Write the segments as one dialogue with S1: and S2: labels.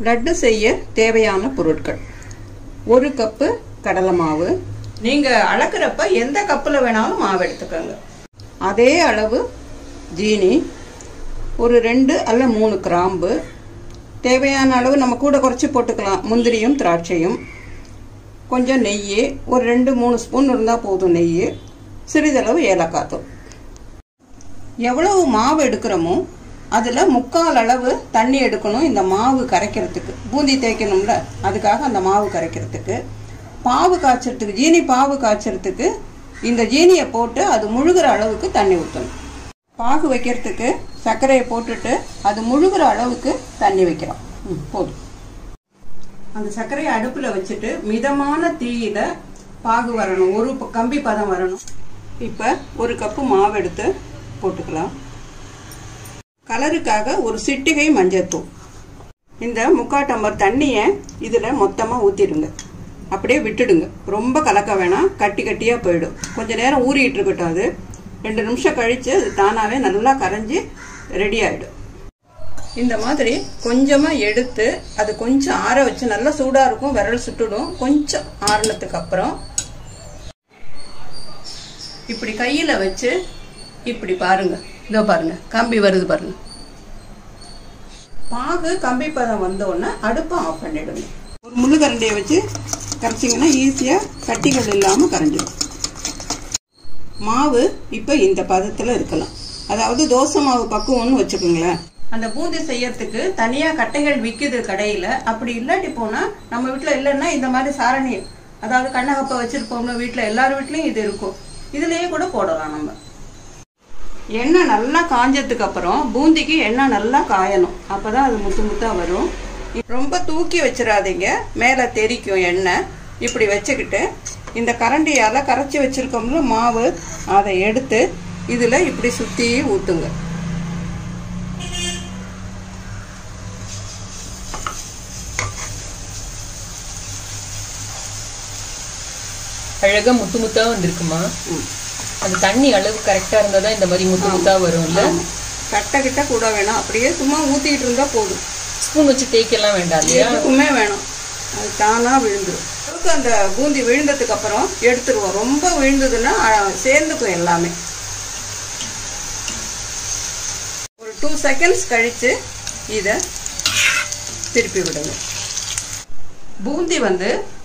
S1: லட்டு செய்ய தேவையான பொருட்கள்: 1 கப்பு கடலை மாவு. நீங்க அளக்கிறப்ப எந்த கப்புல வேணாலும் மாவு எடுத்துக்கோங்க. அதே அளவு ஜீனி, ஒரு 2 அல்ல 3 கிராம்பு, தேவையான அளவு நம்ம கூட குறைச்சி போட்டுக்கலாம், முந்திரியும் திராட்சையும், கொஞ்சம் நெய், ஒரு 2-3 ஸ்பூன் இருந்தால் போதும் நெய், சிறிதளவு ஏலக்காய் தூள். எவ்வளவு மாவு எடுக்கிறோமோ அதில் 3/4 அளவு தண்ணி எடுக்கணும். இந்த மாவு கரைக்கிறதுக்கு, பூந்தி தேய்க்கணும்ல, அதுக்காக அந்த மாவு கரைக்கிறதுக்கு. பாவு காய்ச்சறதுக்கு, ஜீனி பாவு காய்ச்சறதுக்கு இந்த ஜீனியை போட்டு அது முழுகிற அளவுக்கு தண்ணி ஊற்றணும். பாகு வைக்கிறதுக்கு சர்க்கரையை போட்டுட்டு அது முழுகிற அளவுக்கு தண்ணி வைக்கிறோம். போதும். அந்த சர்க்கரையை அடுப்பில் வச்சுட்டு மிதமான தீயில பாகு வரணும், ஒரு கம்பி பதம் வரணும். இப்போ 1 கப்பு மாவு எடுத்து போட்டுக்கலாம். கலருக்காக ஒரு சிட்டிகை மஞ்சள்தூள். இந்த 3/4 டம்ளர் தண்ணியை இதில் மொத்தமாக ஊற்றிடுங்க. அப்படியே விட்டுடுங்க, ரொம்ப கலக்க வேணாம், கட்டி கட்டியாக போயிடும். கொஞ்சம் நேரம் ஊறிட்டு இருக்கட்டும். அது 2 நிமிஷம் கழித்து அது தானாகவே நல்லா கரைஞ்சி ரெடி ஆகிடும். இந்த மாதிரி கொஞ்சமாக எடுத்து அது கொஞ்சம் ஆற வச்சு, நல்லா சூடாக இருக்கும், விரல் சுட்டுடும். கொஞ்சம் ஆறினதுக்கு அப்புறம் இப்படி கையில் வச்சு இப்படி பாருங்க, இதோ பாருங்க, கம்பி வருது பாருங்க. பாகு கம்பி பதம் வந்தோடனே அடுப்பை ஆஃப் பண்ணிடுங்க. ஒரு முள்ளு கரண்டியை வச்சு கரைச்சிங்கன்னா ஈஸியாக கட்டிகள் இல்லாமல் கரைஞ்சிடும். மாவு இப்போ இந்த பதத்தில் இருக்கலாம். அதாவது தோசை மாவு பக்குவம்னு வச்சுக்கோங்களேன். அந்த பூந்தி செய்யறதுக்கு தனியாக கட்டைகள் விற்குது கடையில். அப்படி இல்லாட்டி போனால், நம்ம வீட்டில் இல்லைன்னா இந்த மாதிரி சாரணி, அதாவது கண்ணகப்பை வச்சுருப்போம்னு வீட்டில் எல்லார் வீட்லேயும் இது இருக்கும், இதுலேயே கூட போடலாம். நம்ம எண்ணெய் நல்லா காஞ்சதுக்கு அப்புறம் பூந்திக்கு எண்ணெய் நல்லா காயணும், அப்பதான் அது முத்து முத்தா வரும். ரொம்ப தூக்கி வச்சிடாதீங்க, மேலே தெரிக்கும் எண்ணெய். இப்படி வச்சுக்கிட்டு இந்த கரண்டியால கரைச்சி வச்சிருக்கோம்ல மாவு, அதை எடுத்து இதுல இப்படி சுத்தி ஊத்துங்க.
S2: அழகா முத்து முத்தா வந்திருக்குமா? அந்த தண்ணி அளவு கரெக்டா இருந்தா தான் இந்த மாதிரி முத்து முத்தா வரும்ல.
S1: கட்ட கிட்ட கூட வேணாம், அப்படியே சும்மா ஊத்திட்டு இருந்தா போதும்.
S2: ஸ்பூன் வச்சு தேய்க்கலாம் வேண்டாம் இல்லையா?
S1: எதுக்குமே வேணும், அது தானா விழுந்துடும். அந்த பூந்தி விழுந்ததுக்கு அப்புறம் எடுத்துருவோம். ரொம்ப விழுந்ததுன்னா சேர்ந்துக்கும் எல்லாமே. ஒரு 2 செகண்ட்ஸ் கழிச்சு இதை திருப்பி விடுங்க. பூந்தி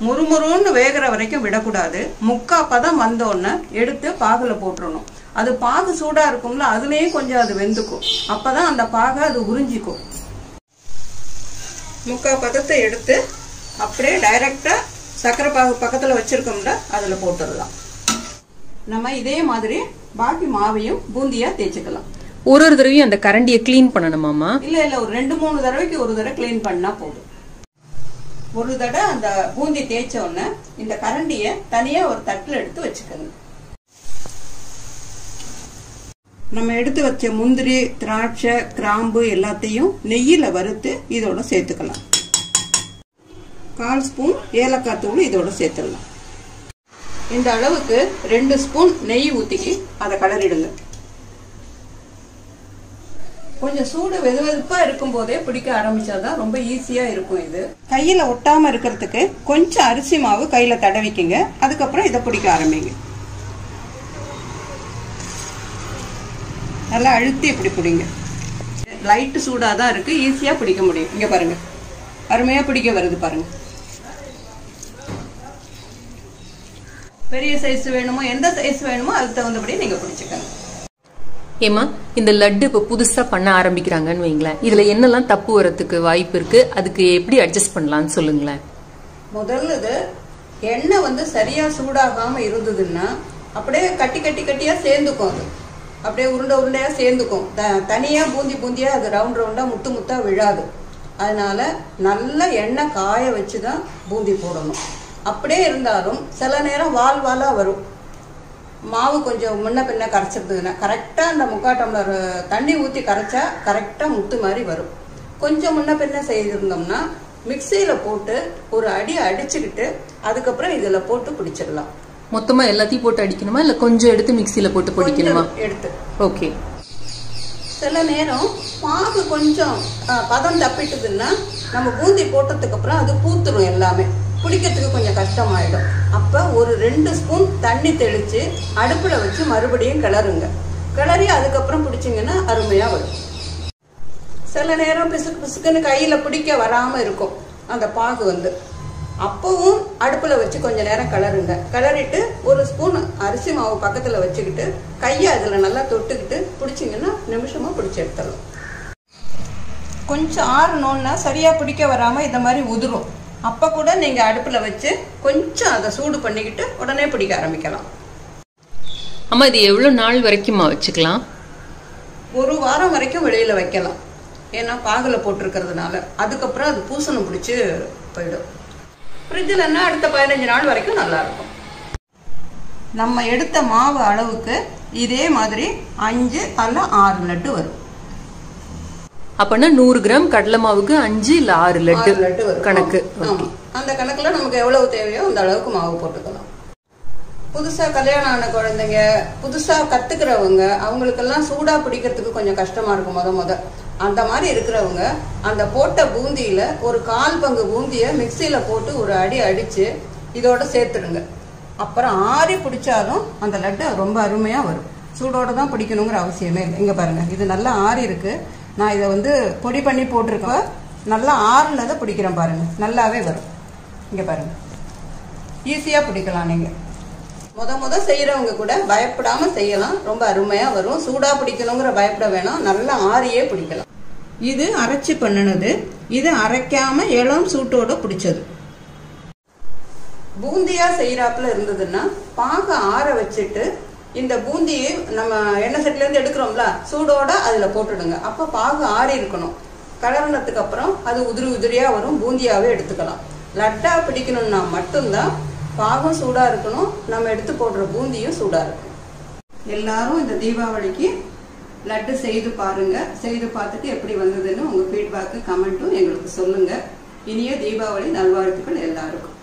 S1: முறுமுறுன்னு வேகிற வரைக்கும் விடக்கூடாது. 3/4 பதம் வந்தோடனே எடுத்து பாகுல போட்டுறணும். அது பாகு சூடா இருக்கும்ல, அதுலயே கொஞ்சம் அது வெந்துக்கும். அப்பதான் அந்த பாகை அது உறிஞ்சிக்கும். 3/4 பதத்தை எடுத்து அப்படியே டைரக்டா சர்க்கரை பாகு பக்கத்துல வச்சிருக்கோம்ல, அதுல போட்டுடலாம். நம்ம இதே மாதிரி பாக்கி மாவையும் பூந்தியா தேய்ச்சிக்கலாம்.
S2: ஒரு தடவையும் அந்த கரண்டியை கிளீன் பண்ணணுமாமா?
S1: இல்ல, ஒரு 2-3 தடவைக்கு ஒரு தடவை கிளீன் பண்ணா போதும். ஒரு தடவை அந்த பூந்தி தேய்ச்ச உடனே இந்த கரண்டியை தனியா ஒரு தட்டுல எடுத்து வச்சுக்கோங்க. நம்ம எடுத்து வச்ச முந்திரி, திராட்சை, கிராம்பு எல்லாத்தையும் நெய்யில வறுத்து இதோட சேர்த்துக்கலாம். 1/4 ஸ்பூன் ஏலக்காய் தூள் இதோட சேர்த்துடலாம். இந்த அளவுக்கு 2 ஸ்பூன் நெய் ஊத்திக்கி அதை கலரிடுங்க. கொஞ்சம் சூடு வெதுவெதுப்பா இருக்கும் போதே பிடிக்க ஆரம்பிச்சாதான் ரொம்ப ஈஸியா இருக்கும். இது கையில ஒட்டாம இருக்கிறதுக்கு கொஞ்சம் அரிசி மாவு கையில தடவிக்குங்க. அதுக்கப்புறம் இதை பிடிக்க ஆரம்பிங்க. நல்லா அழுத்தி இப்படி பிடிங்க. லைட் சூடாதான் இருக்கு, ஈஸியா பிடிக்க முடியும். இங்க பாருங்க, அருமையா பிடிக்க வருது பாருங்க. பெரிய சைஸ் வேணுமோ, எந்த சைஸ் வேணுமோ அதுக்கு தகுந்தபடி நீங்க பிடிச்சுக்கங்க.
S2: ஏமா, இந்த லட்டு இப்ப புதுசா பண்ண ஆரம்பிக்கிறாங்கன்னு வைங்களேன், இதுல என்னெல்லாம் தப்பு வரதுக்கு வாய்ப்பு இருக்கு, அதுக்கு எப்படி அட்ஜஸ்ட் பண்ணலாம்னு சொல்லுங்களேன்.
S1: முதல்ல இது எண்ணெய் சரியா சூடாகாம இருந்ததுன்னா அப்படியே கட்டியா சேர்ந்துக்கும். அது அப்படியே உருண்டையா சேர்ந்துக்கும். தனியா பூந்தியா அது ரவுண்டா முத்து முத்தா விழாது. அதனால நல்ல எண்ணெய் காய வச்சுதான் பூந்தி போடணும். அப்படியே இருந்தாலும் சில நேரம் வாலா வரும். மாவு கொஞ்சம் முன்ன பின்ன கரைச்சிருந்ததுன்னா கரெக்டாக அந்த 3/4 டம்ளர் தண்ணி ஊற்றி கரைச்சா கரெக்டாக முத்து மாதிரி வரும். கொஞ்சம் முன்ன பின்ன செய்திருந்தோம்னா மிக்சியில் போட்டு ஒரு அடி அடிச்சுக்கிட்டு அதுக்கப்புறம் இதில் போட்டு பிடிச்சிடலாம்.
S2: மொத்தமா எல்லாத்தையும் போட்டு அடிக்கணுமா, இல்ல கொஞ்சம் எடுத்து மிக்சியில போட்டு பிடிக்கணுமா?
S1: எடுத்து.
S2: ஓகே.
S1: சில நேரம் பாகு கொஞ்சம் பதம் தப்பிட்டுதுன்னா நம்ம பூந்தி போட்டதுக்கு அப்புறம் அது பூத்துரும், எல்லாமே பிடிக்கிறதுக்கு கொஞ்சம் கஷ்டமாயிடும். அப்போ ஒரு 2 ஸ்பூன் தண்ணி தெளித்து அடுப்பில் வச்சு மறுபடியும் கிளறுங்க. கிளறி அதுக்கப்புறம் பிடிச்சிங்கன்னா அருமையாக வரும். சில நேரம் பிசுக்கு பிசுக்குன்னு கையில் பிடிக்க வராமல் இருக்கும் அந்த பாகு வந்து. அப்பவும் அடுப்பில் வச்சு கொஞ்சம் நேரம் கிளறுங்க. கிளறிட்டு ஒரு ஸ்பூன் அரிசி மாவு பக்கத்தில் வச்சுக்கிட்டு கையை அதில் நல்லா தொட்டுக்கிட்டு பிடிச்சிங்கன்னா நிமிஷமாக பிடிச்சி எடுத்துடலாம். கொஞ்சம் ஆறணுன்னா சரியாக பிடிக்க வராமல் இந்த மாதிரி உதிரும். அப்போ கூட நீங்கள் அடுப்பில் வச்சு கொஞ்சம் அதை சூடு பண்ணிக்கிட்டு உடனே பிடிக்க ஆரம்பிக்கலாம்.
S2: அம்மா, இது எவ்வளோ நாள் வரைக்குமா வச்சுக்கலாம்?
S1: 1 வாரம் வரைக்கும் வெளியில் வைக்கலாம். ஏன்னா பாகில் போட்டிருக்கிறதுனால. அதுக்கப்புறம் அது பூசணம் பிடிச்சி போயிடும். ஃப்ரிட்ஜில்னா அடுத்த 15 நாள் வரைக்கும் நல்லாயிருக்கும். நம்ம எடுத்த மாவு அளவுக்கு இதே மாதிரி 5 அல்ல 6 லட்டு வரும்.
S2: அப்பனா 100 கிராம் கடலை மாவுக்கு 5 இல்ல 6 லட்டு
S1: வரும்
S2: கணக்கு.
S1: அந்த கணக்குல நமக்கு எவ்வளவு தேவையோ அந்த அளவுக்கு மாவு போட்டுக்கலாம். புதுசா கல்யாணம் ஆன குழந்தைங்க, புதுசா கத்துக்கிறவங்க, அவங்களுக்கெல்லாம் சூடா பிடிக்கிறதுக்கு கொஞ்சம் கஷ்டமா இருக்கும். முத அந்த மாதிரி இருக்கிறவங்க அந்த போட்ட பூந்தியில ஒரு 1/4 பங்கு பூந்தியை மிக்சியில போட்டு ஒரு அடி அடிச்சு இதோட சேர்த்துடுங்க. அப்புறம் ஆறி பிடிச்சாலும் அந்த லட்டு ரொம்ப அருமையா வரும். சூடோட தான் பிடிக்கணுங்கிற அவசியமே இல்லை. இங்க பாருங்க, இது நல்லா ஆறி இருக்கு. நான் இதை வந்து பொடி பண்ணி போட்டிருக்கேன். நல்லா ஆறுனதை பிடிக்கிறேன் பாருங்க, நல்லாவே வரும். இங்க பாருங்க, ஈஸியா பிடிக்கலாம். நீங்க முத செய்யறவங்க கூட பயப்படாம செய்யலாம். ரொம்ப அருமையா வரும். சூடா பிடிக்கணுங்கிற பயப்பட வேணாம், நல்லா ஆறியே பிடிக்கலாம். இது அரைச்சி பண்ணினது. இது அரைக்காம இளம் சூட்டோட பிடிச்சது. பூந்தியா செய்யறாப்புல இருந்ததுன்னா பாக ஆற வச்சுட்டு இந்த பூந்தியை நம்ம எண்ணெய் சட்டில இருந்து எடுக்கிறோம்ல, சூடோட அதுல போட்டுடுங்க. அப்ப பாகு ஆறி இருக்கணும். கலர்னதுக்கு அப்புறம் அது உதிரி உதிரியா வரும். பூந்தியாவே எடுத்துக்கலாம். லட்டா பிடிக்கணும்னா மட்டும்தான் பாகும் சூடா இருக்கணும், நம்ம எடுத்து போடுற பூந்தியும் சூடா இருக்கும். எல்லாரும் இந்த தீபாவளிக்கு லட்டு செய்து பாருங்க. செய்து பார்த்துட்டு எப்படி வந்ததுன்னு உங்க ஃபீட்பேக்கு கமெண்ட்டும் எங்களுக்கு சொல்லுங்க. இனிய தீபாவளி நல்வாழ்த்துக்கள் எல்லாருக்கும்.